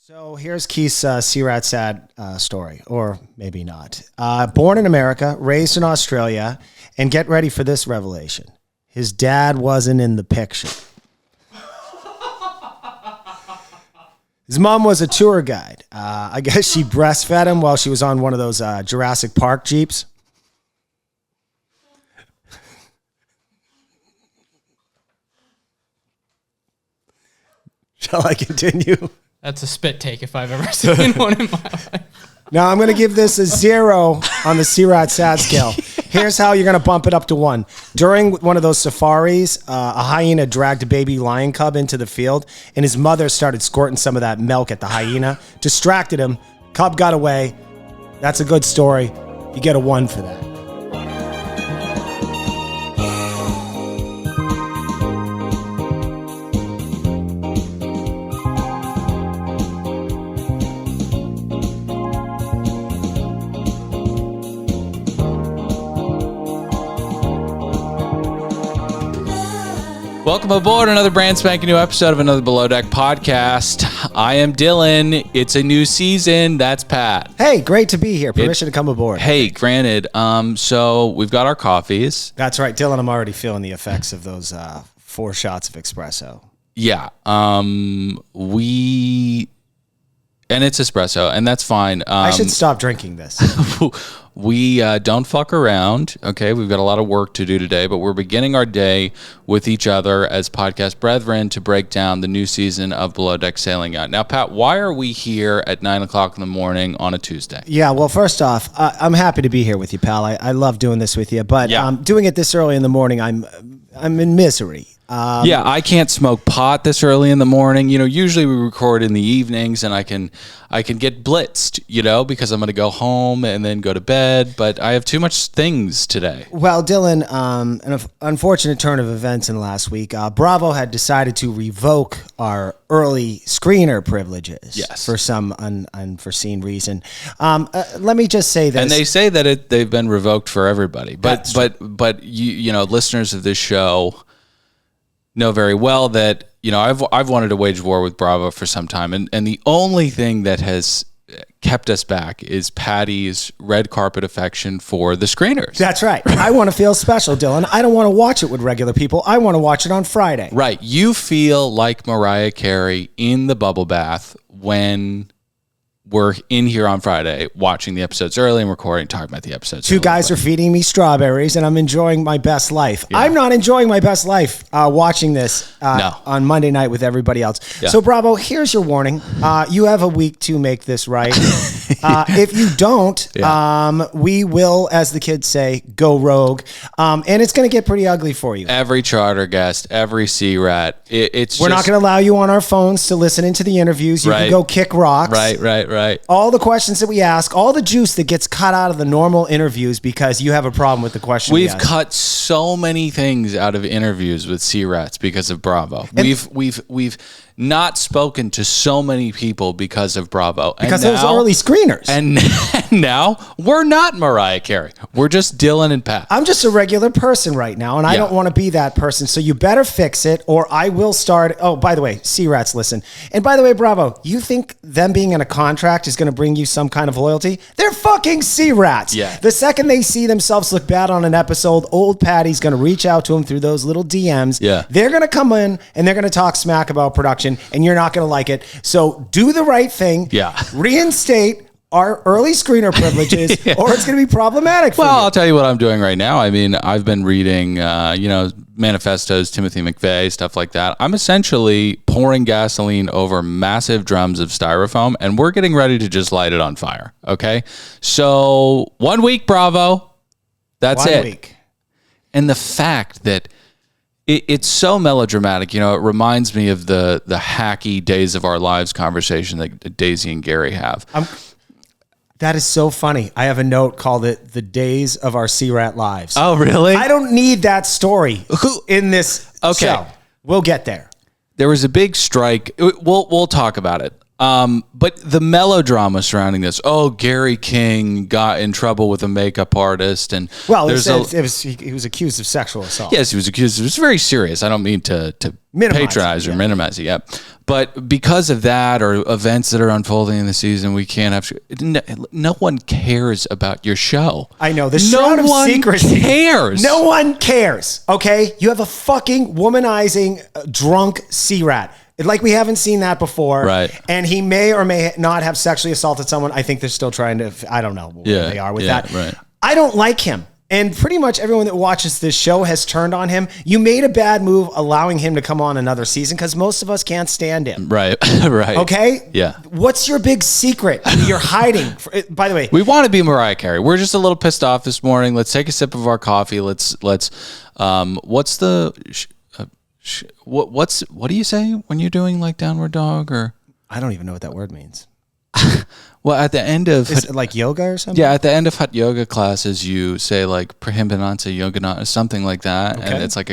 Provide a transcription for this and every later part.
So here's Keith's C-Rat sad story, or maybe not. Born in America, raised in Australia, and get ready for this revelation. His dad wasn't in the picture. His mom was a tour guide. I guess she breastfed him while she was on one of those Jurassic Park Jeeps. Shall I continue? That's a spit take if I've ever seen one in my life. Now, I'm going to give this a 0 on the C-Rat sad scale. Here's how you're going to bump it up to 1. During one of those safaris, a hyena dragged a baby lion cub into the field, and his mother started squirting some of that milk at the hyena, distracted him. Cub got away. That's a good story. You get a 1 for that. Welcome aboard another brand spanking new episode of another Below Deck podcast. I am Dylan. It's a new season. That's Pat. Hey, great to be here. Permission to come aboard. Hey, granted. So we've got our coffees. That's right, Dylan. I'm already feeling the effects of those 4 shots of espresso. Yeah. And it's espresso, and that's fine. I should stop drinking this. We don't fuck around, okay? We've got a lot of work to do today, but we're beginning our day with each other as podcast brethren to break down the new season of Below Deck Sailing Yacht. Now, Pat, why are we here at 9 o'clock in the morning on a Tuesday? Yeah, well, first off, I'm happy to be here with you, pal. I love doing this with you, but doing it this early in the morning, I'm in misery. Yeah, I can't smoke pot this early in the morning. You know, usually we record in the evenings, and I can get blitzed, you know, because I'm going to go home and then go to bed. But I have too much things today. Well, Dylan, an unfortunate turn of events in last week. Bravo had decided to revoke our early screener privileges for some unforeseen reason. Let me just say this. And they say that they've been revoked for everybody. But you know, listeners of this show know very well that, you know, I've wanted to wage war with Bravo for some time, and the only thing that has kept us back is Patty's red carpet affection for the screeners. That's right. I want to feel special, Dylan. I don't want to watch it with regular people. I want to watch it on Friday. Right. You feel like Mariah Carey in the bubble bath when we're in here on Friday watching the episodes early and recording, talking about the episodes. 2 guys are feeding me strawberries, and I'm enjoying my best life. Yeah. I'm not enjoying my best life watching this on Monday night with everybody else. Yeah. So, Bravo, here's your warning. You have a week to make this right. If you don't, we will, as the kids say, go rogue. And it's going to get pretty ugly for you. Every charter guest, every C-Rat. We're not going to allow you on our phones to listen into the interviews. You can go kick rocks. Right. All the questions that we ask, all the juice that gets cut out of the normal interviews because you have a problem with the question. We've cut so many things out of interviews with C-Rats because of Bravo. And we've not spoken to so many people because of Bravo. Because those early screeners. And now we're not Mariah Carey. We're just Dylan and Pat. I'm just a regular person right now, and I don't want to be that person. So you better fix it, or I will start. Oh, by the way, C-Rats, listen. And by the way, Bravo, you think them being in a contract is going to bring you some kind of loyalty? They're fucking C-Rats. Yeah. The second they see themselves look bad on an episode, old Patty's going to reach out to them through those little DMs. Yeah. They're going to come in, and they're going to talk smack about production, and you're not going to like it. So do the right thing. Yeah. Reinstate our early screener privileges, or it's going to be problematic for you. Well, I'll tell you what I'm doing right now. I mean, I've been reading, manifestos, Timothy McVeigh, stuff like that. I'm essentially pouring gasoline over massive drums of styrofoam, and we're getting ready to just light it on fire, okay? So 1 week, Bravo. That's it. 1 week. And the fact that it's so melodramatic, you know, it reminds me of the hacky Days of Our Lives conversation that Daisy and Gary have. That is so funny. I have a note called it The Days of Our C-Rat Lives. Oh, really? I don't need that story in this show. We'll get there. There was a big strike. We'll talk about it. But the melodrama surrounding this, Gary King got in trouble with a makeup artist, and he was accused of sexual assault. Yes, he was accused. It was very serious. I don't mean to patronize or minimize it. Yep. But because of that or events that are unfolding in the season, we can't have. No one cares about your show. I know. The shroud of secrecy. Cares. No one cares. Okay, you have a fucking womanizing drunk sea rat. Like we haven't seen that before. Right. And he may or may not have sexually assaulted someone. I think they're still trying to, I don't know where they are with that. Right. I don't like him. And pretty much everyone that watches this show has turned on him. You made a bad move allowing him to come on another season because most of us can't stand him. Right. Right. Okay? Yeah. What's your big secret you're hiding? By the way, we want to be Mariah Carey. We're just a little pissed off this morning. Let's take a sip of our coffee. What do you say when you're doing like downward dog or? I don't even know what that word means. Well, at the end of... Is it like yoga or something? Yeah, at the end of hot yoga classes, you say like Prahimbanansa Yogananda, something like that. Okay. And it's like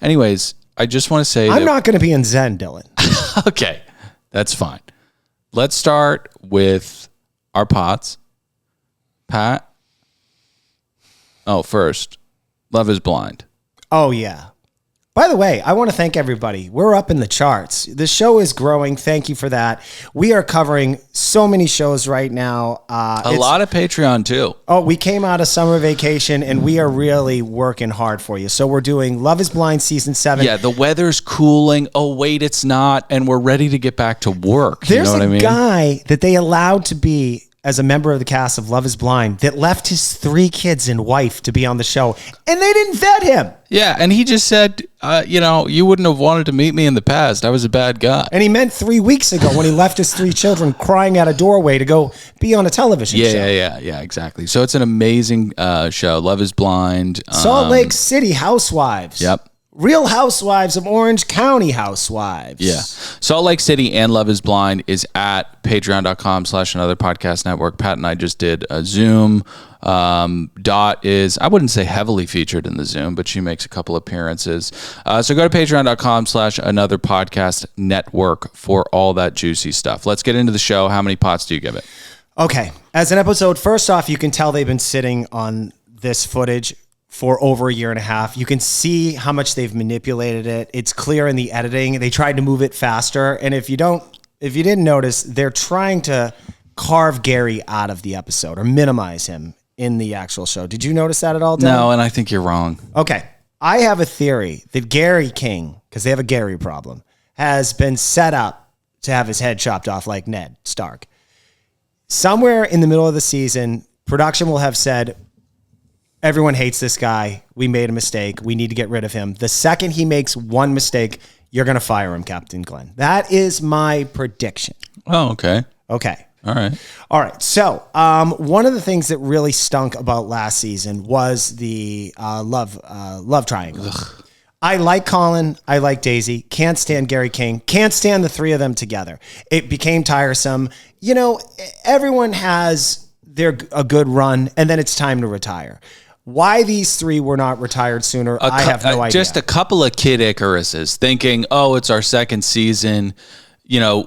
Anyways, I just want to say I'm not going to be in Zen, Dylan. Okay, that's fine. Let's start with our pots. Pat? First, Love is Blind. Oh, yeah. By the way, I want to thank everybody. We're up in the charts. The show is growing. Thank you for that. We are covering so many shows right now. A lot of Patreon too. Oh, we came out of summer vacation and we are really working hard for you. So we're doing Love is Blind season 7. Yeah, the weather's cooling. Oh, wait, it's not. And we're ready to get back to work. There's you know what I mean? Guy that they allowed to be as a member of the cast of Love is Blind that left his 3 kids and wife to be on the show, and they didn't vet him. Yeah, and he just said, you wouldn't have wanted to meet me in the past. I was a bad guy. And he meant 3 weeks ago when he left his 3 children crying at a doorway to go be on a television show. Yeah, exactly. So it's an amazing show. Love is Blind. Salt Lake City Housewives. Yep. Real Housewives of Orange County Housewives. Yeah. Salt Lake City and Love is Blind is at patreon.com/another podcast network. Pat and I just did a Zoom. Dot is, I wouldn't say heavily featured in the Zoom, but she makes a couple appearances. So go to patreon.com/another podcast network for all that juicy stuff. Let's get into the show. How many pots do you give it? Okay. As an episode, first off, you can tell they've been sitting on this footage for over a year and a half. You can see how much they've manipulated it. It's clear in the editing. They tried to move it faster. And if you didn't notice, they're trying to carve Gary out of the episode or minimize him in the actual show. Did you notice that at all, Dylan? No, and I think you're wrong. Okay. I have a theory that Gary King, because they have a Gary problem, has been set up to have his head chopped off like Ned Stark. Somewhere in the middle of the season, production will have said, everyone hates this guy. We made a mistake. We need to get rid of him. The second he makes one mistake, you're going to fire him, Captain Glenn. That is my prediction. Oh, okay. Okay. All right. So one of the things that really stunk about last season was the love triangle. Ugh. I like Colin. I like Daisy. Can't stand Gary King. Can't stand the 3 of them together. It became tiresome. Everyone has a good run, and then it's time to retire. Why these 3 were not retired sooner, I have no idea. Just a couple of Kid Icaruses thinking, it's our second season.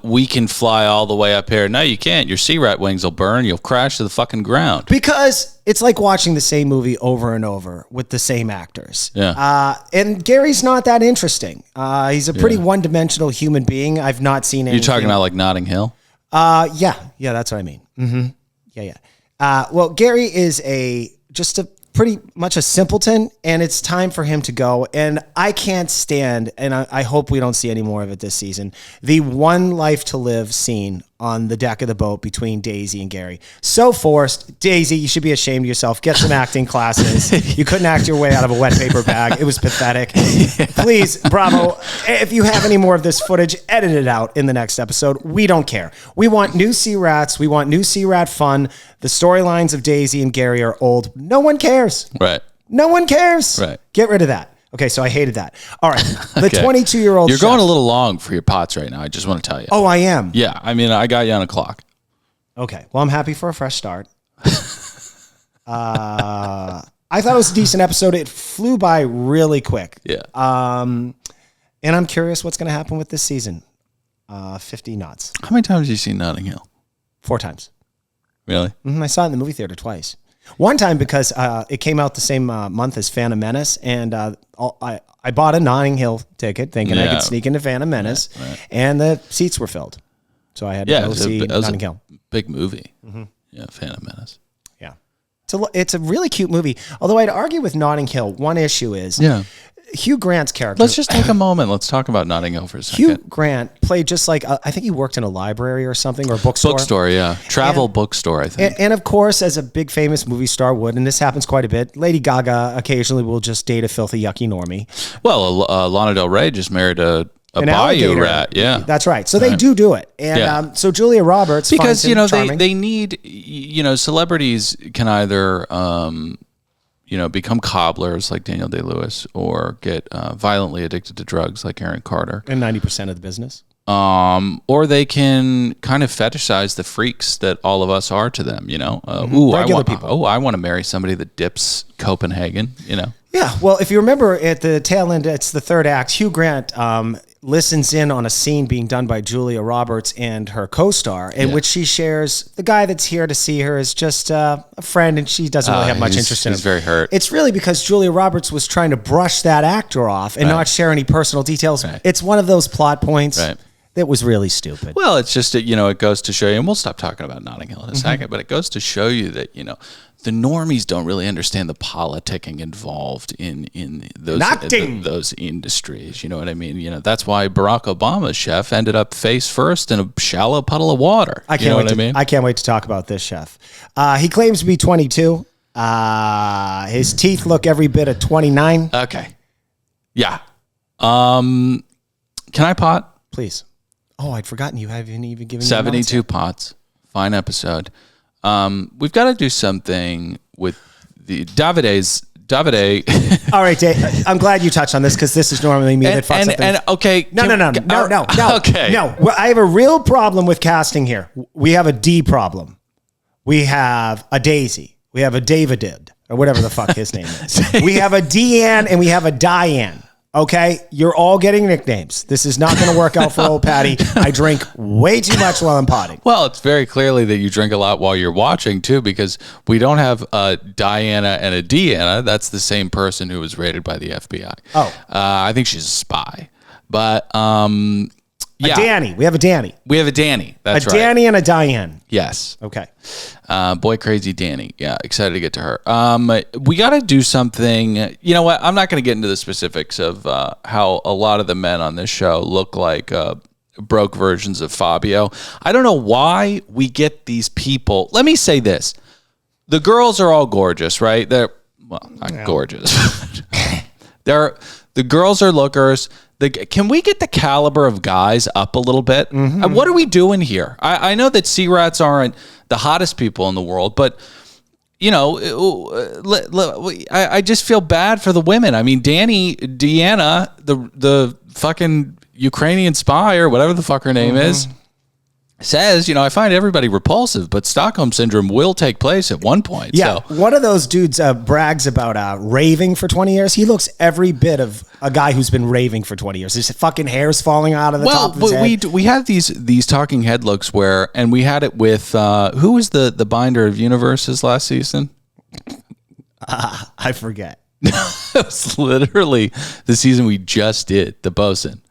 We can fly all the way up here. No, you can't. Your sea rat wings will burn. You'll crash to the fucking ground. Because it's like watching the same movie over and over with the same actors. Yeah. And Gary's not that interesting. He's a pretty one-dimensional human being. I've not seen anything. You're talking about like Notting Hill? Yeah, that's what I mean. Mm-hmm. Yeah. Well, Gary is just pretty much a simpleton, and it's time for him to go. And I can't stand, and I hope we don't see any more of it this season, the one life to live scene on the deck of the boat between Daisy and Gary. So forced. Daisy, you should be ashamed of yourself. Get some acting classes. You couldn't act your way out of a wet paper bag. It was pathetic. Please, Bravo, if you have any more of this footage, edit it out in the next episode. We don't care. We want new Sea Rats. We want new Sea Rat fun. The storylines of Daisy and Gary are old. No one cares. Right. No one cares. Right. Get rid of that. Okay, so I hated that. All right, the 22-year-old You're going a little long for your pots right now, I just want to tell you. Oh, I am? Yeah, I mean, I got you on a clock. Okay, well, I'm happy for a fresh start. I thought it was a decent episode. It flew by really quick. Yeah. And I'm curious what's going to happen with this season. 50 knots. How many times have you seen Notting Hill? 4 times. Really? I saw it in the movie theater twice. One time because it came out the same month as Phantom Menace, and I bought a Notting Hill ticket thinking I could sneak into Phantom Menace, and the seats were filled. So I had to go see Notting Hill. Big movie. Mm-hmm. Yeah, Phantom Menace. Yeah. It's a really cute movie. Although I'd argue with Notting Hill, one issue is Hugh Grant's character. Let's just take a moment. Let's talk about Notting Hill for a second. Hugh Grant played just like, I think he worked in a library or something, or a bookstore. Bookstore, yeah. Bookstore, I think. And of course, as a big famous movie star would, and this happens quite a bit, Lady Gaga occasionally will just date a filthy, yucky normie. Well, Lana Del Rey just married an bayou rat. Yeah. That's right. So they do it. And so Julia Roberts, because, they need, celebrities can either, become cobblers like Daniel Day-Lewis, or get violently addicted to drugs like Aaron Carter. And 90% of the business. Or they can kind of fetishize the freaks that all of us are to them, Regular people. I want to marry somebody that dips Copenhagen, Yeah, well, if you remember at the tail end, it's the third act, Hugh Grant listens in on a scene being done by Julia Roberts and her co-star, in which she shares the guy that's here to see her is just a friend, and she doesn't really have much interest in him. He's very hurt. It's really because Julia Roberts was trying to brush that actor off and not share any personal details. Right. It's one of those plot points that was really stupid. Well, it's just, it goes to show you, and we'll stop talking about Notting Hill in a second, but it goes to show you that, the normies don't really understand the politicking involved in those industries. You know what I mean? That's why Barack Obama's chef ended up face first in a shallow puddle of water. I can't wait to talk about this chef. He claims to be 22. His teeth look every bit of 29. Okay. Yeah. Can I pot? Please. Oh, I'd forgotten you haven't even given me 72 pots. Fine episode. We've got to do something with the Davide. All right, Dave. I'm glad you touched on this because this is normally me that fucks up things. Okay. No. Okay. No, I have a real problem with casting here. We have a D problem. We have a Daisy. We have a David, or whatever the fuck his name is. We have a Deanne and we have a Diane. Okay, you're all getting nicknames. This is not going to work out for old Patty. I drink way too much while I'm potting. Well, it's very clearly that you drink a lot while you're watching, too, because we don't have a Diana and a Deanna. That's the same person who was raided by the FBI. Oh. I think she's a spy. But, yeah. A Danny. We have a Danny. We have a Danny. That's right. A Danny and a Diane. Yes. Okay. Boy, crazy Danny. Yeah, excited to get to her. We got to do something. You know what? I'm not going to get into the specifics of how a lot of the men on this show look like broke versions of Fabio. I don't know why we get these people. Let me say this. The girls are all gorgeous, right? They're, well, not gorgeous. The girls are lookers. Can we get the caliber of guys up a little bit? Mm-hmm. What are we doing here? I know that C-Rats aren't the hottest people in the world, but, you know, I just feel bad for the women. I mean, Deanna, the fucking Ukrainian spy or whatever the fuck her name is, says, you know, I find everybody repulsive, but Stockholm Syndrome will take place at one point. Yeah, so. One of those dudes brags about raving for 20 years. He looks every bit of a guy who's been raving for 20 years. His fucking hair's falling out of the top of his head. We have these talking head looks where, and we had it with, who was the binder of universes last season? I forget. It was literally the season we just did, the bosun.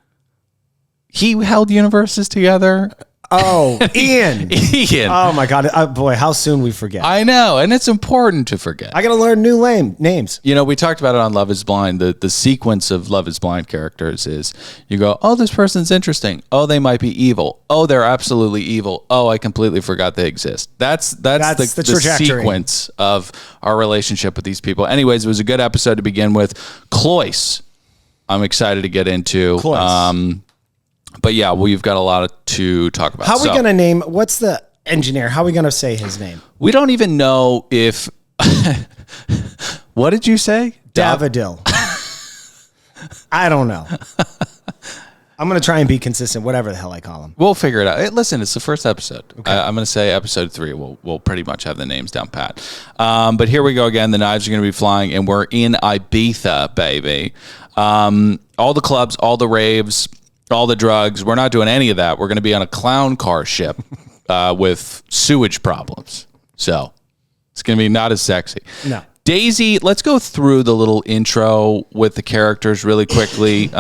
He held universes together. Oh, Ian. Oh, my God. Boy, how soon we forget. I know, and it's important to forget. I got to learn new names. You know, we talked about it on Love is Blind. The sequence of Love is Blind characters is you go, oh, this person's interesting. Oh, they might be evil. Oh, they're absolutely evil. Oh, I completely forgot they exist. That's the sequence of our relationship with these people. Anyways, it was a good episode to begin with. Cloyce, I'm excited to get into. Cloyce. But yeah, we've got a lot to talk about. How are we going to name, what's the engineer? How are we going to say his name? We don't even know if, what did you say? Davidil. I don't know. I'm going to try and be consistent, whatever the hell I call him. We'll figure it out. Hey, listen, it's the first episode. Okay. I'm going to say episode 3. We'll pretty much have the names down pat. But here we go again. The knives are going to be flying, and we're in Ibiza, baby. All the clubs, all the raves all the drugs. We're not doing any of that. We're going to be on a clown car ship with sewage problems. So it's going to be not as sexy. No. Daisy, let's go through the little intro with the characters really quickly.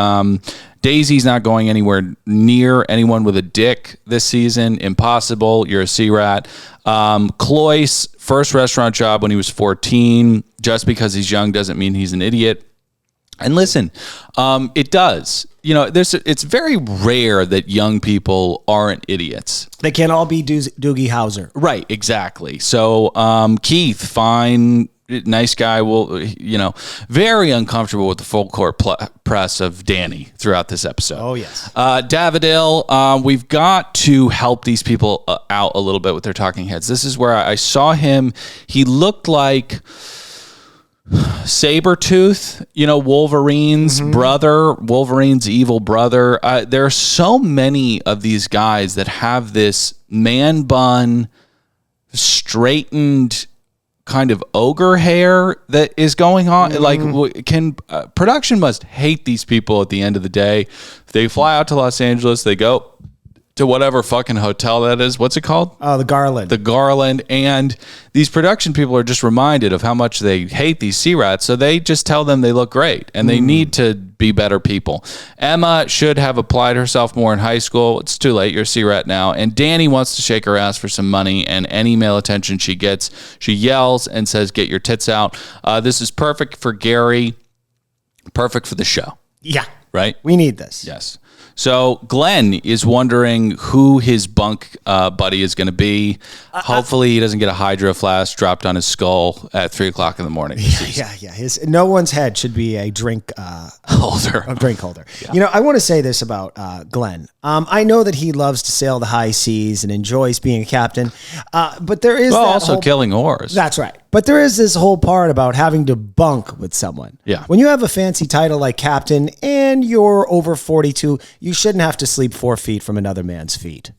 Daisy's not going anywhere near anyone with a dick this season. Impossible. You're a sea rat. Cloyce, first restaurant job when he was 14. Just because he's young doesn't mean he's an idiot. And listen, it does. You know, it's very rare that young people aren't idiots. They can't all be Doogie Howser. Right, exactly. So Keith, fine, nice guy, will, you know, very uncomfortable with the full court press of Danny throughout this episode. Oh, yes. Davidil, we've got to help these people out a little bit with their talking heads. This is where I saw him. He looked like Sabretooth, you know, Wolverine's brother, Wolverine's evil brother. There are so many of these guys that have this man bun, straightened kind of ogre hair that is going on. Like, production must hate these people at the end of the day. They fly out to Los Angeles, they go to whatever fucking hotel that is. What's it called? Oh, the Garland. The Garland. And these production people are just reminded of how much they hate these sea rats. So they just tell them they look great and they need to be better people. Emma should have applied herself more in high school. It's too late. You're a sea rat now. And Danny wants to shake her ass for some money, and any male attention she gets, she yells and says, "Get your tits out." This is perfect for Gary. Perfect for the show. Yeah. Right? We need this. Yes. So Glenn is wondering who his bunk buddy is going to be. Hopefully he doesn't get a hydro flask dropped on his skull at 3:00 in the morning. Yeah. No one's head should be a drink holder. A drink holder. Yeah. You know, I want to say this about Glenn. I know that he loves to sail the high seas and enjoys being a captain, but there is also killing oars. That's right. But there is this whole part about having to bunk with someone. Yeah. When you have a fancy title like captain and you're over 42, you shouldn't have to sleep 4 feet from another man's feet.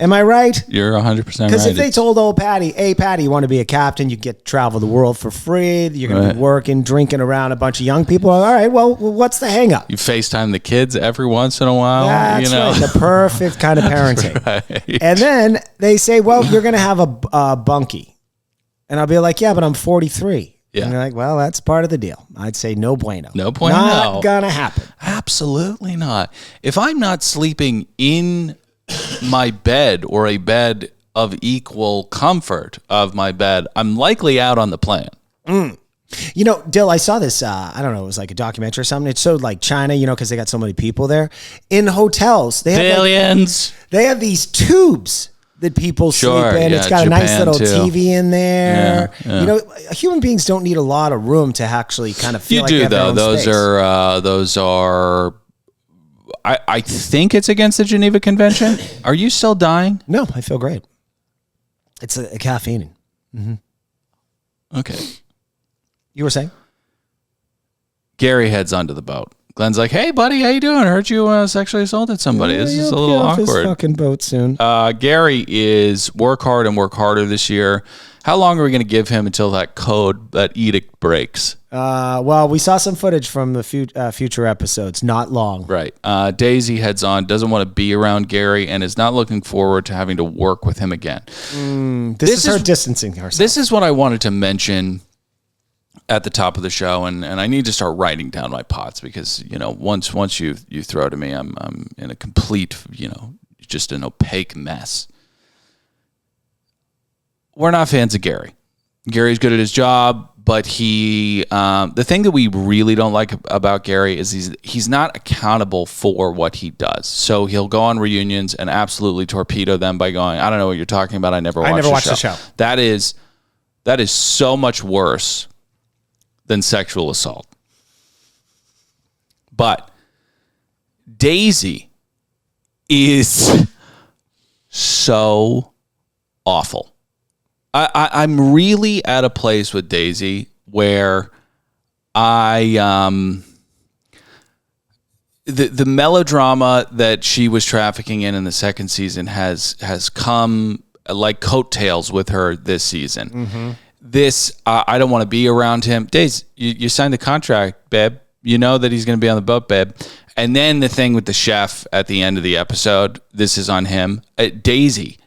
Am I right? You're 100% right. Because if they told old Patty, "Hey, Patty, you want to be a captain? You get to travel the world for free. You're going to be working, drinking around a bunch of young people." All right, well, what's the hang up? You FaceTime the kids every once in a while. That's right. The perfect kind of parenting. Right. And then they say, "Well, you're going to have a bunkie." And I'll be like, "Yeah, but I'm 43. Yeah. And they're like, "Well, that's part of the deal." I'd say no bueno. No bueno. Not going to happen. Absolutely not. If I'm not sleeping in my bed or a bed of equal comfort of my bed, I'm likely out on the plane. You know, Dill, I saw this, I don't know, it was like a documentary or something. It showed like China, you know, because they got so many people there. In hotels, they have billions. They have these tubes that people sleep in. Yeah, it's got Japan a nice little too. TV in there. Yeah. You know, human beings don't need a lot of room to actually kind of feel like they have their own those space. Those are. I think it's against the Geneva Convention. Are you still dying? No, I feel great. It's a caffeine. Okay. You were saying? Gary heads onto the boat. Glenn's like, "Hey, buddy, how you doing? I heard you sexually assaulted somebody. This is a little awkward." His fucking boat soon. Gary is work hard and work harder this year. How long are we going to give him until that edict breaks? Well, we saw some footage from the future episodes. Not long. Right. Daisy heads on, doesn't want to be around Gary, and is not looking forward to having to work with him again. This is her distancing herself. This is what I wanted to mention at the top of the show, and I need to start writing down my pots because, you know, once you throw to me, I'm in a complete, you know, just an opaque mess. We're not fans of Gary. Gary's good at his job, but he the thing that we really don't like about Gary is he's not accountable for what he does. So he'll go on reunions and absolutely torpedo them by going, "I don't know what you're talking about. I never watched the show." That is so much worse than sexual assault. But Daisy is so awful. I'm really at a place with Daisy where the melodrama that she was trafficking in the second season has come like coattails with her this season. This, I don't want to be around him. Daisy, you signed the contract, babe. You know that he's going to be on the boat, babe. And then the thing with the chef at the end of the episode, this is on him. Daisy,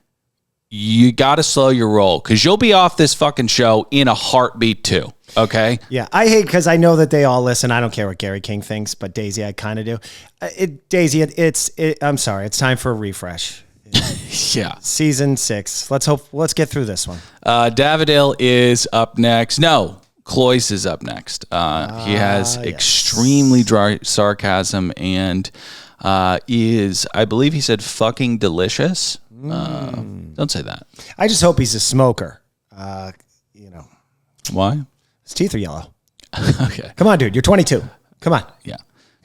you got to slow your roll because you'll be off this fucking show in a heartbeat too. Okay. Yeah. I hate because I know that they all listen. I don't care what Gary King thinks, but Daisy, I kind of do. I'm sorry. It's time for a refresh. Yeah. Season 6. Let's get through this one. Davidale is up next. No, Cloyce is up next. He has extremely dry sarcasm and is, I believe he said, fucking delicious. Don't say that. I just hope he's a smoker. Why? His teeth are yellow. Okay. Come on, dude. You're 22. Come on. Yeah.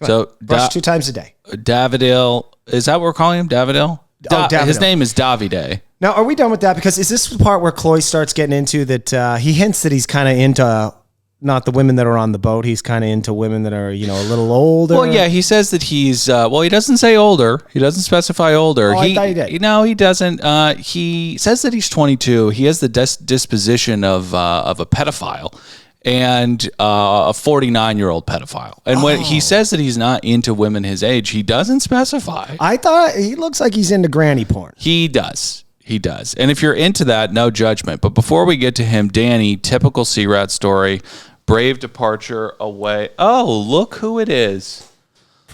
So brush 2 times a day. Davidale, is that what we're calling him? Davidale? Davidale. His name is Davide. Now, are we done with that? Because is this the part where Cloyce starts getting into that? He hints that he's kind of into not the women that are on the boat. He's kind of into women that are, a little older. Well, yeah, he says that he's, he doesn't say older. He doesn't specify older. I thought he did. No, he doesn't. He says that he's 22. He has the disposition of a pedophile and a 49-year-old pedophile. And when he says that he's not into women his age, he doesn't specify. I thought he looks like he's into granny porn. He does. He does. And if you're into that, no judgment. But before we get to him, Danny, typical Sea Rat story, brave departure away. Oh, look who it is.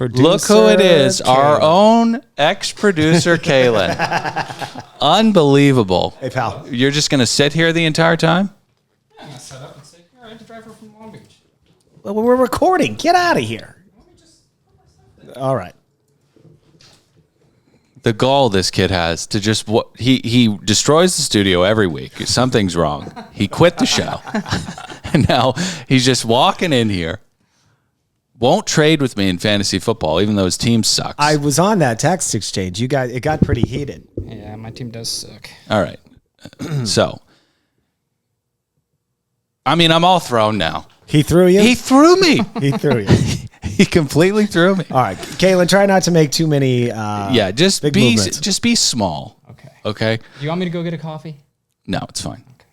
Look who it is. Kaylin. Our own ex-producer, Kaylin. Unbelievable. Hey, pal. You're just going to sit here the entire time? I'm going to set up and say, here, I had to drive her from Long Beach. Well, we're recording. Get out of here. All right. The gall this kid has to just he destroys the studio every week. Something's wrong. He quit the show. And now he's just walking in here. Won't trade with me in fantasy football, even though his team sucks. I was on that text exchange. It got pretty heated. Yeah, my team does suck. All right. So, I'm all thrown now. He threw you? He threw me. He threw you. He completely threw me. All right, Kaylin, try not to make too many. Just be small. Okay. Do you want me to go get a coffee? No, it's fine. Okay.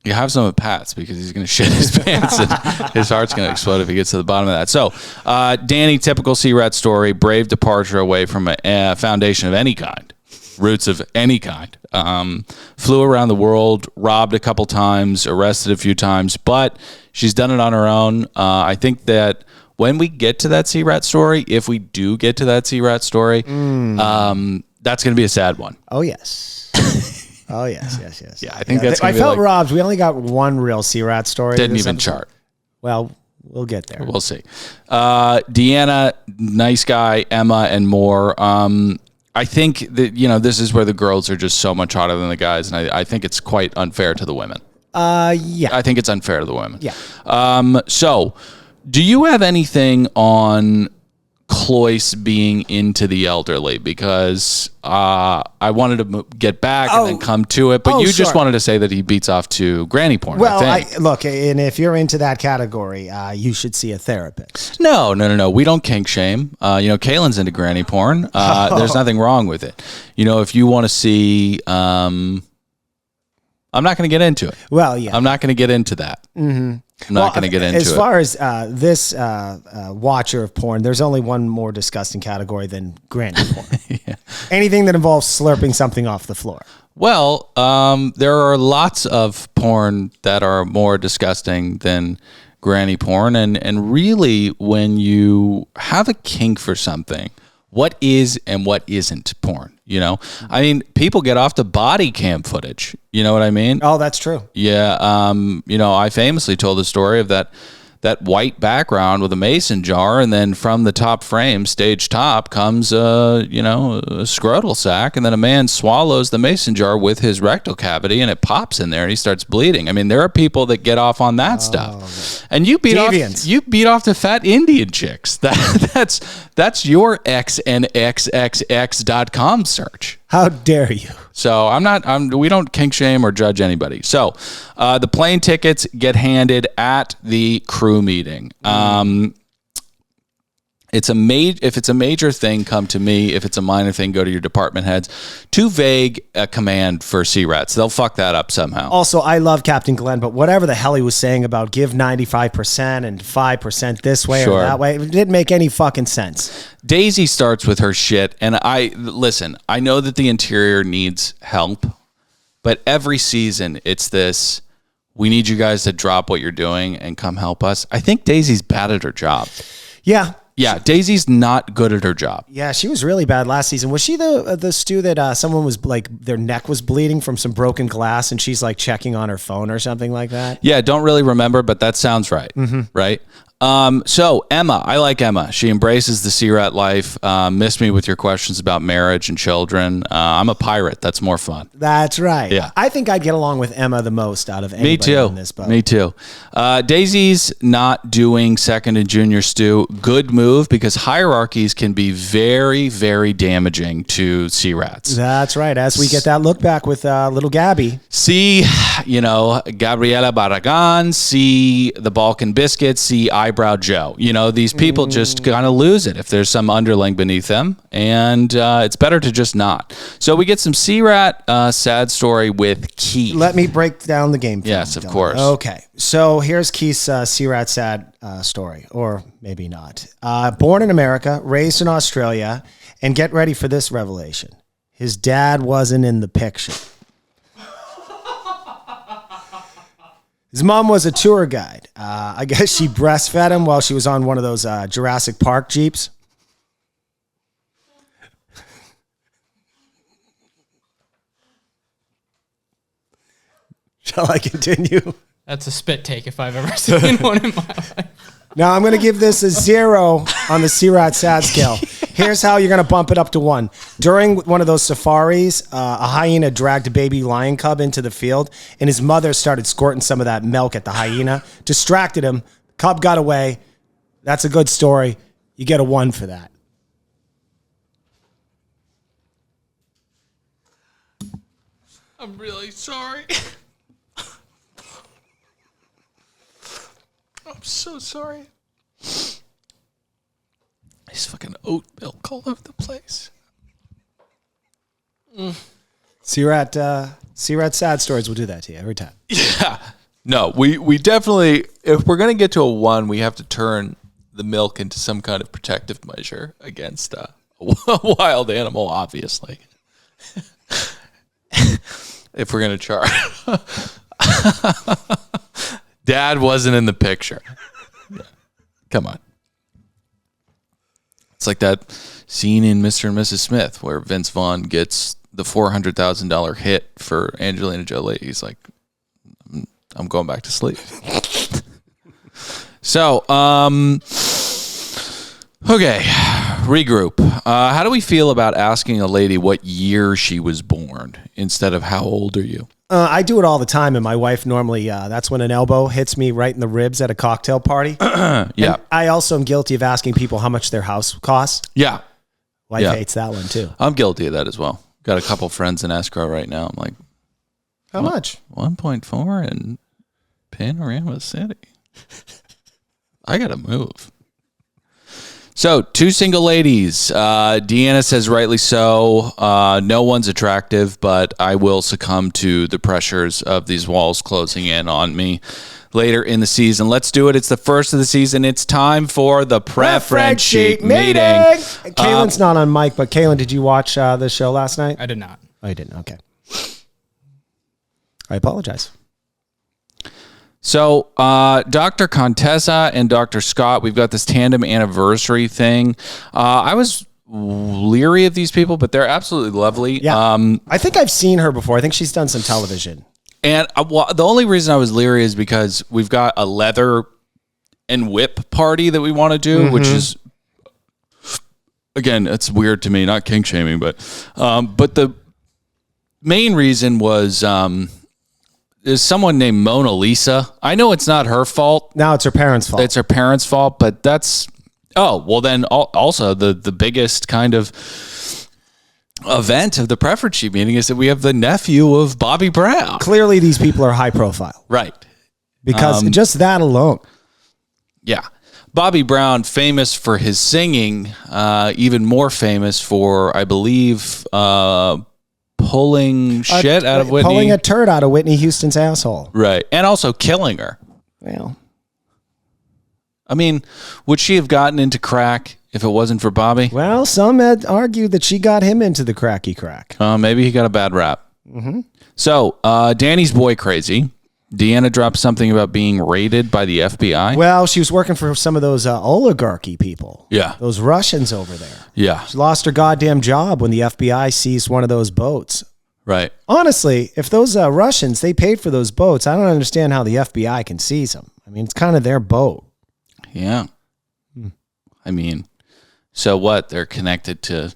You have some of Pat's because he's going to shit his pants and his heart's going to explode if he gets to the bottom of that. So, Danny, typical Sea Rat story, brave departure away from a foundation of any kind, roots of any kind. Flew around the world, robbed a couple times, arrested a few times, but she's done it on her own. I think that when we get to that Sea Rat story, if we do get to that Sea Rat story, that's going to be a sad one. Oh, yes. Oh, yes. Yeah, I think that's going to be I felt robbed. We only got one real Sea Rat story. Didn't even chart. Well, we'll get there. We'll see. Deanna, nice guy, Emma, and more. I think that, this is where the girls are just so much hotter than the guys, and I think it's quite unfair to the women. Yeah. I think it's unfair to the women. Yeah. So, do you have anything on Cloyce being into the elderly? Because I wanted to get back and then come to it, but you just wanted to say that he beats off to granny porn. Well, look, and if you're into that category, you should see a therapist. No. We don't kink shame. Kaylin's into granny porn. There's nothing wrong with it. If you want to see, I'm not going to get into it. Well, yeah. I'm not going to get into that. Mm-hmm. I'm not going to get into it. As far as this watcher of porn, there's only one more disgusting category than granny porn. Yeah. Anything that involves slurping something off the floor. Well, there are lots of porn that are more disgusting than granny porn. And really, when you have a kink for something, what is and what isn't porn? People get off the body cam footage. You know what I mean? Oh, that's true. Yeah. I famously told the story of that white background with a mason jar, and then from the top frame, stage top, comes a scrotal sac, and then a man swallows the mason jar with his rectal cavity, and it pops in there, and he starts bleeding. There are people that get off on that stuff, and you beat off the fat Indian chicks. That's your xnxxx.com search. How dare you? So we don't kink shame or judge anybody. So the plane tickets get handed at the crew meeting. If it's a major thing, come to me. If it's a minor thing, go to your department heads. Too vague a command for C-Rats. They'll fuck that up somehow. Also, I love Captain Glenn, but whatever the hell he was saying about give 95% and 5% this way or that way, it didn't make any fucking sense. Daisy starts with her shit, and I know that the interior needs help, but every season it's this, we need you guys to drop what you're doing and come help us. I think Daisy's bad at her job. Yeah. Yeah, Daisy's not good at her job. Yeah, she was really bad last season. Was she the stew that someone was like, their neck was bleeding from some broken glass and she's like checking on her phone or something like that? Yeah, don't really remember, but that sounds right. Mm-hmm. Right? So Emma, I like Emma. She embraces the C-Rat life. Miss me with your questions about marriage and children. I'm a pirate. That's more fun. That's right. Yeah. I think I'd get along with Emma the most out of anybody on this boat. Me too. Daisy's not doing second and junior stew. Good move, because hierarchies can be very, very damaging to C-Rats. That's right. As we get that look back with little Gabby. See, Gabriela Barragan, see the Balkan Biscuits, see Eyebrow Joe. These people just kind of lose it if there's some underling beneath them, and it's better to just not. So we get some C-Rat sad story with Keith. Let me break down the game. Yes, of course. Okay, so here's Keith's C-Rat sad story, or maybe not. Born in America, raised in Australia, and get ready for this revelation. His dad wasn't in the picture. His mom was a tour guide. I guess she breastfed him while she was on one of those Jurassic Park Jeeps. Shall I continue? That's a spit take if I've ever seen one in my life. Now I'm going to give this a 0 on the C-Rat sad scale. Here's how you're going to bump it up to 1. During one of those safaris, a hyena dragged a baby lion cub into the field, and his mother started squirting some of that milk at the hyena, distracted him. Cub got away. That's a good story. You get a 1 for that. I'm really sorry. I'm so sorry. He's fucking oat milk all over the place. C-Rat sad stories will do that to you every time. Yeah. No, we definitely, if we're going to get to a 1, we have to turn the milk into some kind of protective measure against a wild animal, obviously. If we're going to charge. Dad wasn't in the picture. Come on. It's like that scene in Mr. and Mrs. Smith where Vince Vaughn gets the $400,000 hit for Angelina Jolie. He's like, I'm going back to sleep. So, okay, regroup. How do we feel about asking a lady what year she was born instead of how old are you? I do it all the time, and my wife normally, that's when an elbow hits me right in the ribs at a cocktail party. Yeah. And I also am guilty of asking people how much their house costs. Yeah. Wife hates that one, too. I'm guilty of that as well. Got a couple friends in escrow right now. I'm like, how much? 1.4 in Panorama City. I got to move. So, 2 single ladies. Deanna says, rightly so. No one's attractive, but I will succumb to the pressures of these walls closing in on me later in the season. Let's do it. It's the first of the season. It's time for the preference sheet meeting. Kaylin's not on mic, but Kaylin, did you watch the show last night? I did not. Oh, you didn't? Okay. I apologize. So, Dr. Contessa and Dr. Scott, we've got this tandem anniversary thing. I was leery of these people, but they're absolutely lovely. Yeah. I think I've seen her before. I think she's done some television. And the only reason I was leery is because we've got a leather and whip party that we want to do, which is, again, it's weird to me, not kink shaming, but the main reason was... there's someone named Mona Lisa. I know it's not her fault. No, it's her parents' fault. It's her parents' fault, but that's... Oh, well then also the biggest kind of event of the preference sheet meeting is that we have the nephew of Bobby Brown. Clearly these people are high profile. Right. Because just that alone. Yeah. Bobby Brown, famous for his singing, even more famous for, I believe, pulling shit out of Whitney. Pulling a turd out of Whitney Houston's asshole. Right. And also killing her. Well, I mean, would she have gotten into crack if it wasn't for Bobby? Well, some had argued that she got him into the cracky crack. Maybe he got a bad rap. Mm-hmm. So, Danny's boy crazy. Deanna dropped something about being raided by the FBI. Well, she was working for some of those oligarchy people. Yeah. Those Russians over there. Yeah. She lost her goddamn job when the FBI seized one of those boats. Right. Honestly, if those Russians, they paid for those boats, I don't understand how the FBI can seize them. I mean, it's kind of their boat. Yeah. I mean, so what? They're connected to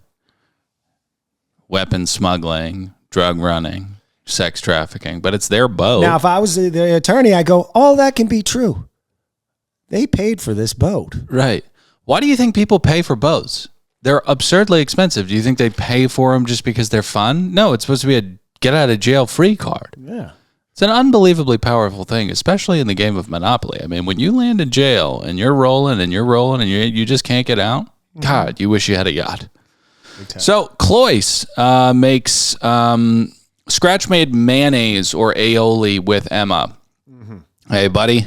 weapon smuggling, drug running, sex trafficking, but it's their boat. Now, if I was the attorney, I go, all that can be true. They paid for this boat. Right. Why do you think people pay for boats? They're absurdly expensive. Do you think they pay for them just because they're fun? No, it's supposed to be a get out of jail free card. Yeah. It's an unbelievably powerful thing, especially in the game of Monopoly. I mean, when you land in jail and you're rolling and you just can't get out, God, you wish you had a yacht. So Cloyce makes scratch-made mayonnaise or aioli with Emma. Mm-hmm. Hey, buddy,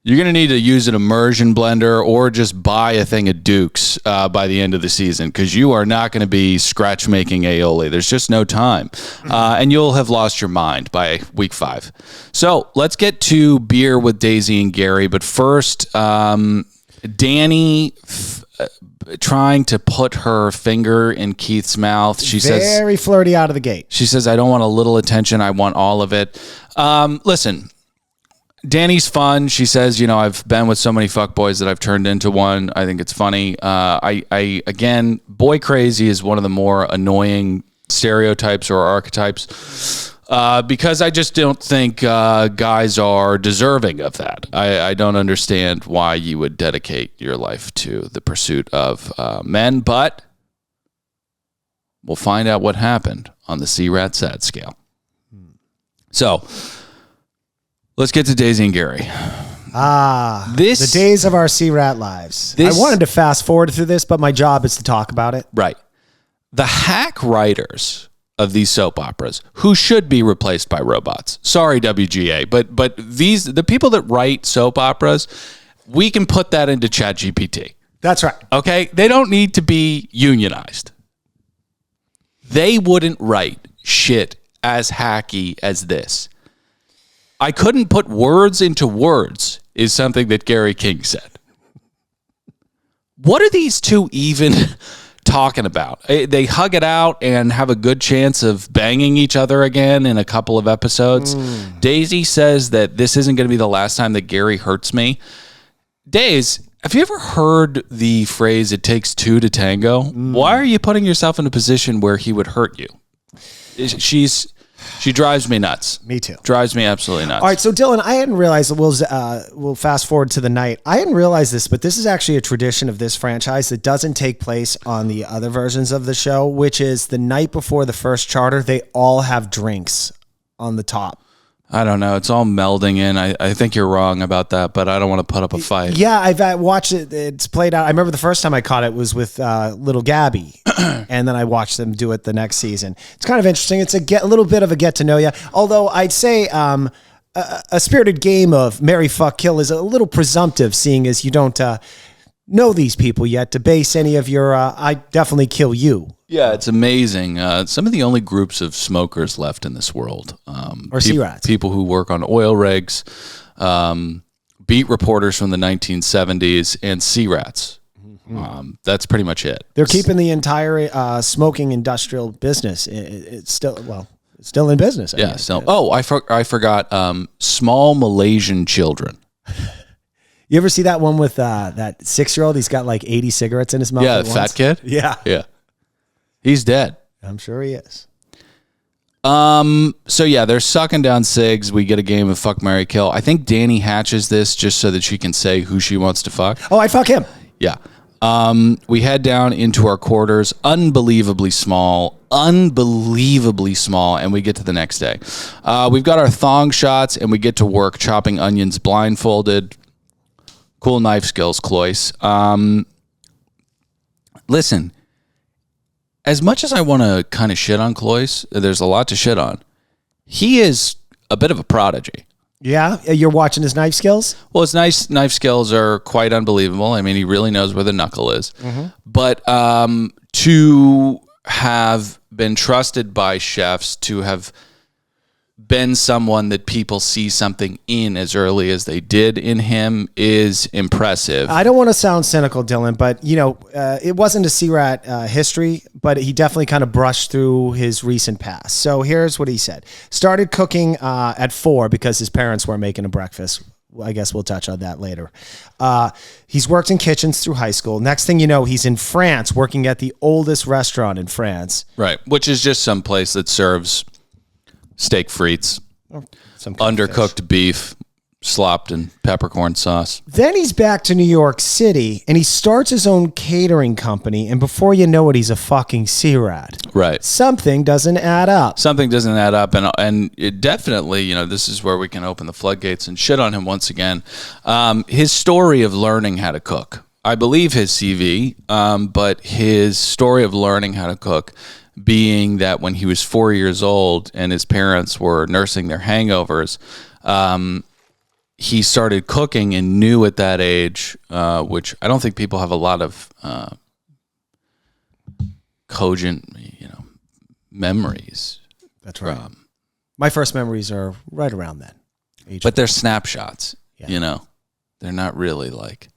you're going to need to use an immersion blender or just buy a thing of Duke's by the end of the season because you are not going to be scratch-making aioli. There's just no time. And you'll have lost your mind by week 5. So let's get to beer with Daisy and Gary. But first, Danny trying to put her finger in Keith's mouth. She says very flirty out of the gate. She says, I don't want a little attention. I want all of it. Listen, Danny's fun. She says, I've been with so many fuckboys that I've turned into one. I think it's funny. Again, boy crazy is one of the more annoying stereotypes or archetypes. Because I just don't think guys are deserving of that. I don't understand why you would dedicate your life to the pursuit of men, but we'll find out what happened on the C-Rat Sad scale. So, let's get to Daisy and Gary. The days of our C-Rat lives. I wanted to fast forward through this, but my job is to talk about it. Right. The hack writers of these soap operas who should be replaced by robots. Sorry, WGA, but the people that write soap operas, we can put that into ChatGPT. That's right. Okay? They don't need to be unionized. They wouldn't write shit as hacky as this. I couldn't put words into words is something that Gary King said. What are these two even talking about? They hug it out and have a good chance of banging each other again in a couple of episodes. Daisy says that this isn't going to be the last time that Gary hurts me. Daisy, have you ever heard the phrase, it takes two to tango? Why are you putting yourself in a position where he would hurt you? She drives me nuts. Me too. Drives me absolutely nuts. All right, so Dylan, I hadn't realized, we'll fast forward to the night. I hadn't realized this, but this is actually a tradition of this franchise that doesn't take place on the other versions of the show, which is the night before the first charter, they all have drinks on the top. I don't know. It's all melding in. I think you're wrong about that, but I don't want to put up a fight. Yeah, I watched it. It's played out. I remember the first time I caught it was with little Gabby, and then I watched them do it the next season. It's kind of interesting. It's a little bit of a get to know you. Although I'd say a spirited game of marry, fuck, kill is a little presumptive, seeing as you don't know these people yet to base any of your I definitely kill you. Yeah, it's amazing. Some of the only groups of smokers left in this world. Or C-Rats. People who work on oil rigs, beat reporters from the 1970s, and C-Rats. That's pretty much it. They're keeping the entire smoking industrial business. It's still in business. Yeah, still. Oh, I forgot small Malaysian children. You ever see that one with that 6-year-old? He's got like 80 cigarettes in his mouth. Yeah, fat kid? Yeah. Yeah. He's dead. I'm sure he is. So yeah, they're sucking down cigs. We get a game of fuck, marry, kill. I think Danny hatches this just so that she can say who she wants to fuck. Oh, I'd fuck him. Yeah. We head down into our quarters, unbelievably small, and we get to the next day. We've got our thong shots, and we get to work chopping onions blindfolded. Cool knife skills, Cloyce. Listen, as much as I want to kind of shit on Cloyce, there's a lot to shit on. He is a bit of a prodigy. Yeah? You're watching his knife skills? Well, his knife skills are quite unbelievable. I mean, he really knows where the knuckle is. Mm-hmm. But to have been trusted by chefs, to have been someone that people see something in as early as they did in him is impressive. I don't want to sound cynical, Dylan, but it wasn't a C-Rat history, but he definitely kind of brushed through his recent past. So here's what he said. Started cooking at 4 because his parents weren't making a breakfast. I guess we'll touch on that later. He's worked in kitchens through high school. Next thing you know, he's in France working at the oldest restaurant in France. Right, which is just some place that serves steak frites, undercooked beef, slopped in peppercorn sauce. Then he's back to New York City, and he starts his own catering company, and before you know it, he's a fucking C-Rat. Right. Something doesn't add up. Something doesn't add up, and it definitely, this is where we can open the floodgates and shit on him once again. His story of learning how to cook. I believe his CV, but his story of learning how to cook being that when he was 4 years old and his parents were nursing their hangovers, he started cooking and knew at that age, which I don't think people have a lot of cogent, memories. That's right. My first memories are right around then. But they're snapshots, They're not really like,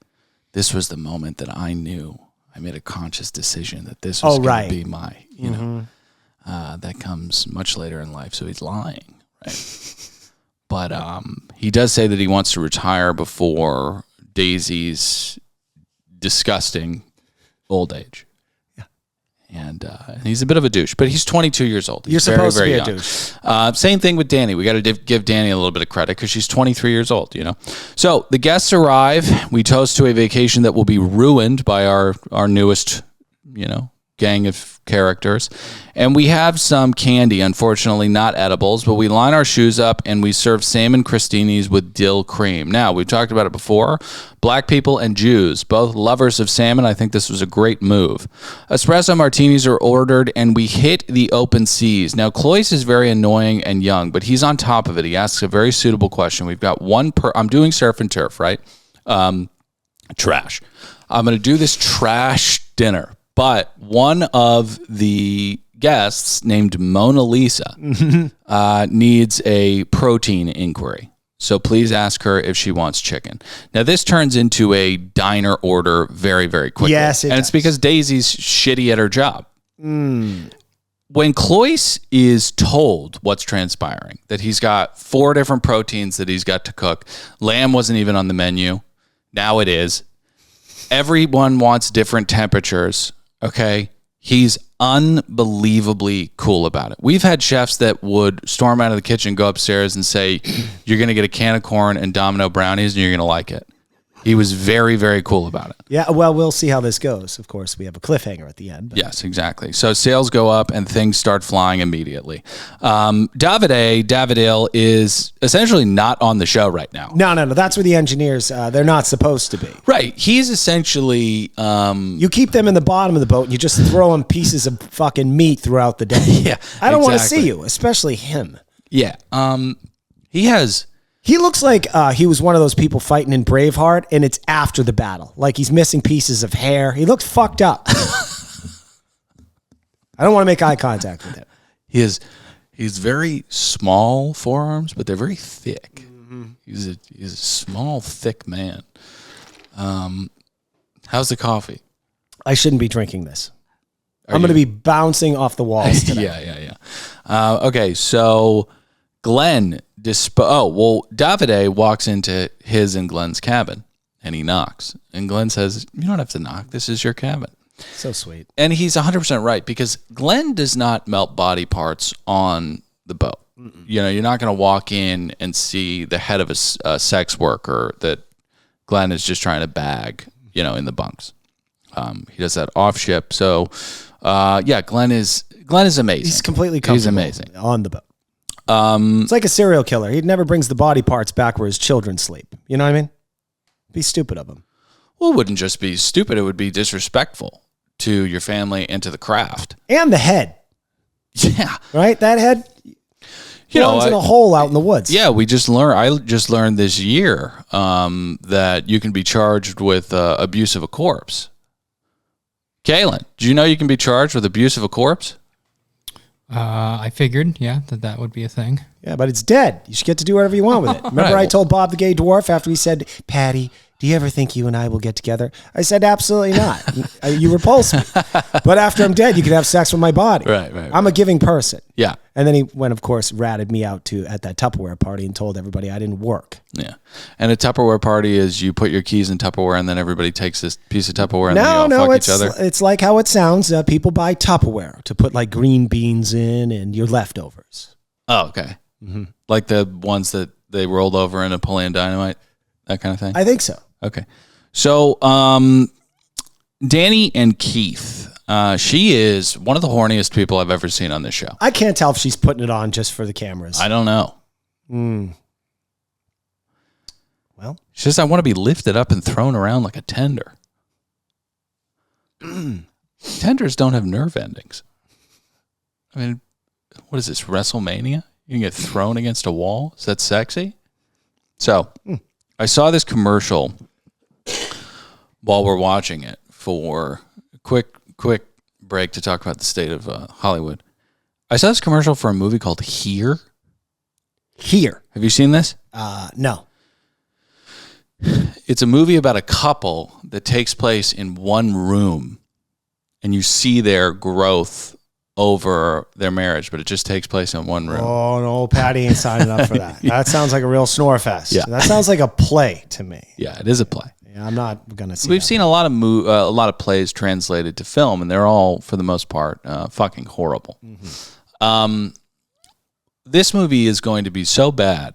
this was the moment that I knew. I made a conscious decision that this was going to be my, that comes much later in life. So he's lying, right? But he does say that he wants to retire before Daisy's disgusting old age. Yeah. And he's a bit of a douche, but he's 22 years old. He's You're supposed to be a douche. Same thing with Danny. We got to give Danny a little bit of credit because she's 23 years old, So the guests arrive. We toast to a vacation that will be ruined by our newest, gang of characters. And we have some candy, unfortunately not edibles, but we line our shoes up and we serve salmon crostinis with dill cream. Now, we've talked about it before. Black people and Jews, both lovers of salmon. I think this was a great move. Espresso martinis are ordered and we hit the open seas. Now, Cloyce is very annoying and young, but he's on top of it. He asks a very suitable question. We've got I'm doing surf and turf, right? Trash. I'm going to do this trash dinner. But one of the guests named Mona Lisa needs a protein inquiry. So please ask her if she wants chicken. Now, this turns into a diner order very, very quickly. Yes, it does. It's because Daisy's shitty at her job. When Cloyce is told what's transpiring, that he's got 4 different proteins that he's got to cook. Lamb wasn't even on the menu. Now it is. Everyone wants different temperatures. Okay, he's unbelievably cool about it. We've had chefs that would storm out of the kitchen, go upstairs and say, you're going to get a can of corn and Domino brownies and you're going to like it. He was very, very cool about it. Yeah, well, we'll see how this goes. Of course, we have a cliffhanger at the end. But. Yes, exactly. So sales go up and things start flying immediately. Davidale is essentially not on the show right now. No. That's where the engineers, they're not supposed to be. Right. He's essentially... you keep them in the bottom of the boat and you just throw them pieces of fucking meat throughout the day. Yeah, I don't want to see you, especially him. Yeah. He looks like he was one of those people fighting in Braveheart, and it's after the battle. Like he's missing pieces of hair. He looks fucked up. I don't want to make eye contact with him. He's very small forearms, but they're very thick. Mm-hmm. He's a small, thick man. How's the coffee? I shouldn't be drinking this. I'm going to be bouncing off the walls today. Yeah. Okay, so Glenn... Davide walks into his and Glenn's cabin and he knocks. And Glenn says, you don't have to knock. This is your cabin. So sweet. And he's 100% right because Glenn does not melt body parts on the boat. Mm-mm. You're not going to walk in and see the head of a sex worker that Glenn is just trying to bag, in the bunks. He does that off ship. So, Glenn is amazing. He's completely comfortable. He's amazing. On the boat. It's like a serial killer. He never brings the body parts back where his children sleep. You know what I mean? Be stupid of him. Well, it wouldn't just be stupid. It would be disrespectful to your family and to the craft. And the head. Yeah. Right? That head belongs in a hole out in the woods. Yeah, I just learned this year that you can be charged with abuse of a corpse. Kaylin, do you know you can be charged with abuse of a corpse? I figured, that would be a thing. Yeah, but it's dead. You should get to do whatever you want with it. Remember I told Bob the gay dwarf after he said, Patty, do you ever think you and I will get together? I said, absolutely not. You repulse me. But after I'm dead, you can have sex with my body. Right. I'm a giving person. Yeah. And then he went, of course, ratted me out at that Tupperware party and told everybody I didn't work. Yeah. And a Tupperware party is you put your keys in Tupperware and then everybody takes this piece of Tupperware and then you all fuck each other. It's like how it sounds. People buy Tupperware to put like green beans in and your leftovers. Oh, okay. Mm-hmm. Like the ones that they rolled over in Napoleon Dynamite, that kind of thing? I think so. Okay. So, Danny and Keith, she is one of the horniest people I've ever seen on this show. I can't tell if she's putting it on just for the cameras. I don't know. Well, she says, I want to be lifted up and thrown around like a tender. Tenders don't have nerve endings. I mean, what is this, WrestleMania? You can get thrown against a wall? Is that sexy? So, I saw this commercial while we're watching it for a quick break to talk about the state of Hollywood. I saw this commercial for a movie called Here. Here. Have you seen this? No. It's a movie about a couple that takes place in one room, and you see their growth over their marriage, but it just takes place in one room. Oh, no, Patty ain't signing up for that. That sounds like a real snore fest. Yeah. That sounds like a play to me. Yeah, it is a play. Yeah, I'm not going to see We've seen a lot of plays translated to film, and they're all, for the most part, fucking horrible. Mm-hmm. This movie is going to be so bad,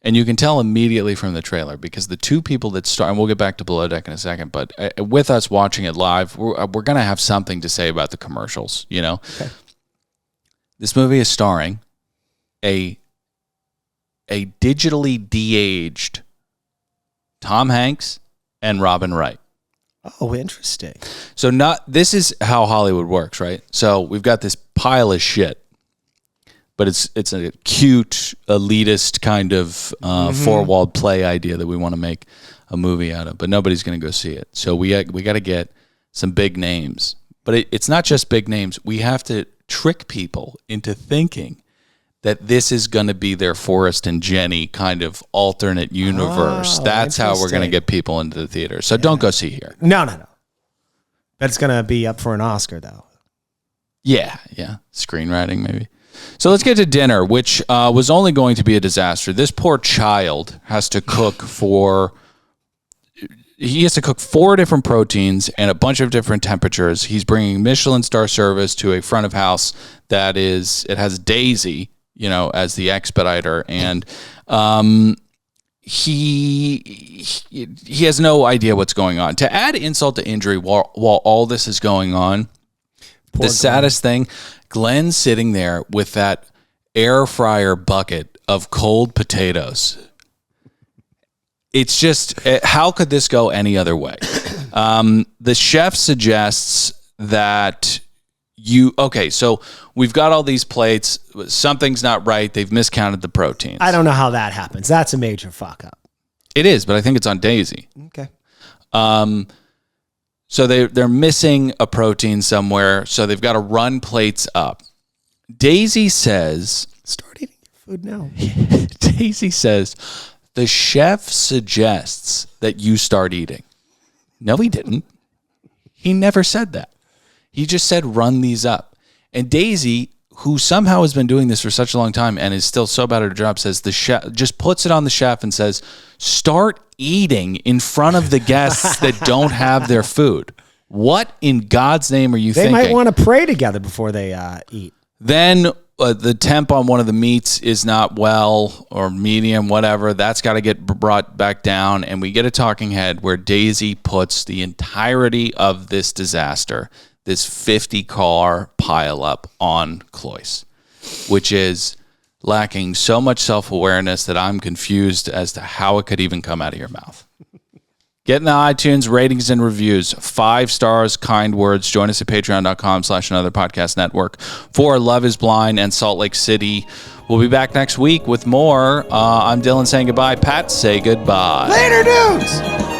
and you can tell immediately from the trailer, because the two people that star, and we'll get back to Below Deck in a second, but with us watching it live, we're going to have something to say about the commercials, you know? Okay. This movie is starring a digitally de-aged Tom Hanks and Robin Wright. Oh, interesting. So this is how Hollywood works, right? So we've got this pile of shit, but it's a cute, elitist kind of four-walled play idea that we want to make a movie out of, but nobody's going to go see it. So we got to get some big names. But it's not just big names. We have to trick people into thinking that this is going to be their Forrest and Jenny kind of alternate universe. That's how we're going to get people into the theater. So don't go see Here. No. That's going to be up for an Oscar, though. Yeah. Screenwriting, maybe. So let's get to dinner, which was only going to be a disaster. This poor child has to cook he has to cook 4 different proteins and a bunch of different temperatures. He's bringing Michelin star service to a front of house it has Daisy, as the expediter. And he has no idea what's going on. To add insult to injury while all this is going on, the saddest thing, Glenn's sitting there with that air fryer bucket of cold potatoes. It's just, how could this go any other way? The chef suggests that so we've got all these plates. Something's not right. They've miscounted the proteins. I don't know how that happens. That's a major fuck up. It is, but I think it's on Daisy. Okay. So they're missing a protein somewhere, so they've got to run plates up. Daisy says... Start eating your food now. Daisy says, the chef suggests that you start eating. No, he didn't. He never said that. He just said, run these up. And Daisy, who somehow has been doing this for such a long time and is still so bad at her job, says the chef just puts it on the chef and says, start eating in front of the guests that don't have their food. What in God's name are you thinking? They might want to pray together before they eat. Then the temp on one of the meats is not well or medium, whatever. That's got to get brought back down. And we get a talking head where Daisy puts the entirety of this disaster, this 50-car pileup, on Cloyce, which is lacking so much self-awareness that I'm confused as to how it could even come out of your mouth. Get in the iTunes ratings and reviews. 5 stars, kind words. Join us at patreon.com/anotherpodcastnetwork for Love is Blind and Salt Lake City. We'll be back next week with more. I'm Dylan saying goodbye. Pat, say goodbye. Later, dudes!